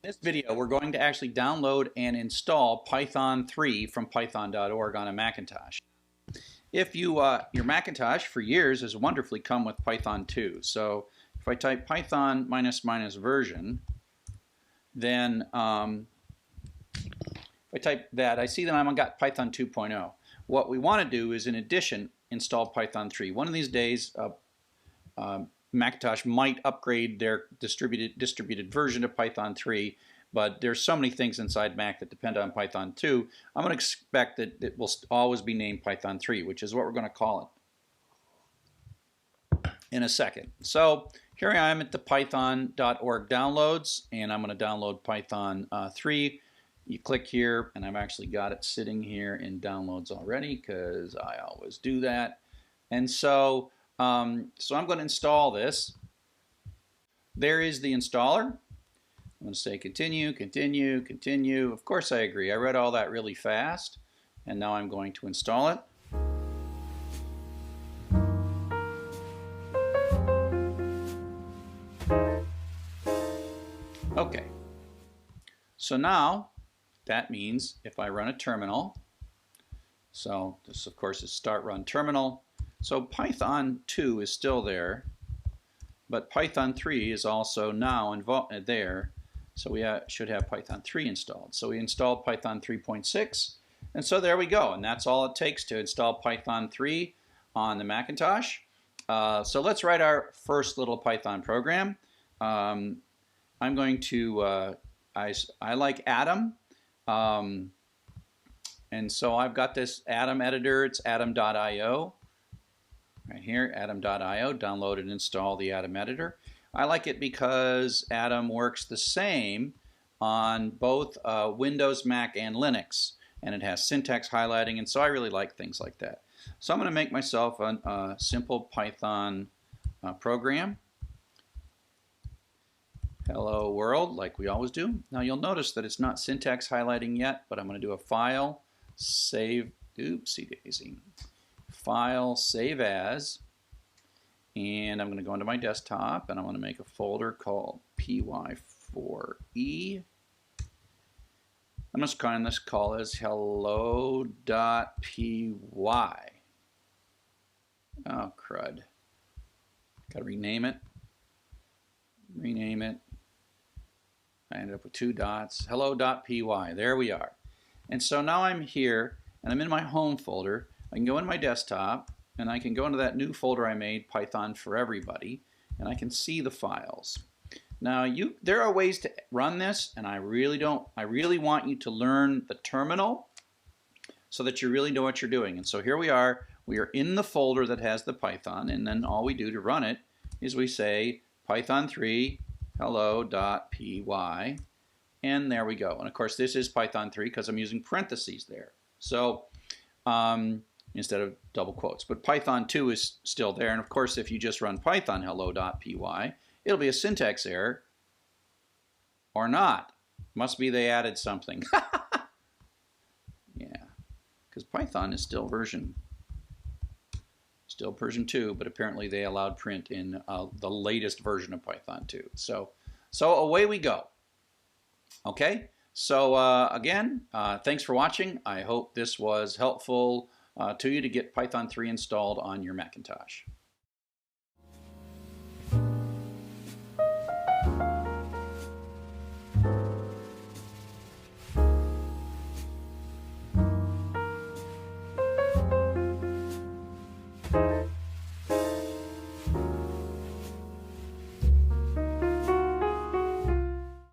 In this video, we're going to actually download and install Python 3 from python.org on a Macintosh. If your Macintosh for years has wonderfully come with Python 2. So if I type Python ---- version, then if I type that, I see that I've got Python 2.0. What we want to do is, in addition, install Python 3. One of these days, Macintosh might upgrade their distributed version of Python 3, but there's so many things inside Mac that depend on Python 2. I'm going to expect that it will always be named Python 3, which is what we're going to call it in a second. So here I am at the python.org downloads, and I'm going to download Python 3. You click here, and I've actually got it sitting here in downloads already because I always do that. And so I'm going to install this. There is the installer. I'm going to say continue, continue, continue. Of course I agree. I read all that really fast, and now I'm going to install it. Okay. So now that means if I run a terminal, so this of course is start run terminal. So Python 2 is still there, but Python 3 is also now there. So we should have Python 3 installed. So we installed Python 3.6, and so there we go. And that's all it takes to install Python 3 on the Macintosh. So let's write our first little Python program. I'm going to, I like Atom. And so I've got this Atom editor. It's atom.io. Right here, atom.io, download and install the Atom editor. I like it because Atom works the same on both Windows, Mac, and Linux, and it has syntax highlighting, and so I really like things like that. So I'm going to make myself a simple Python program. Hello world, like we always do. Now you'll notice that it's not syntax highlighting yet, but I'm going to do a file, save, oopsie daisy. File, save as, and I'm going to go into my desktop and I'm going to make a folder called py4e. I'm just going to call this hello.py. Oh crud. Got to rename it. Rename it. I ended up with 2 dots. Hello.py. There we are. And so now I'm here and I'm in my home folder. I can go in my desktop and I can go into that new folder I made, Python for Everybody, and I can see the files. Now there are ways to run this, and I really want you to learn the terminal so that you really know what you're doing. And so here we are in the folder that has the Python, and then all we do to run it is we say Python 3 hello.py, and there we go. And of course this is Python 3 because I'm using parentheses there. So instead of double quotes. But Python 2 is still there, and of course if you just run Python hello.py, it'll be a syntax error, or not. Must be they added something. Yeah, because Python is still version 2, but apparently they allowed print in the latest version of Python 2. So away we go. Okay, so again, thanks for watching. I hope this was helpful to you to get Python 3 installed on your Macintosh.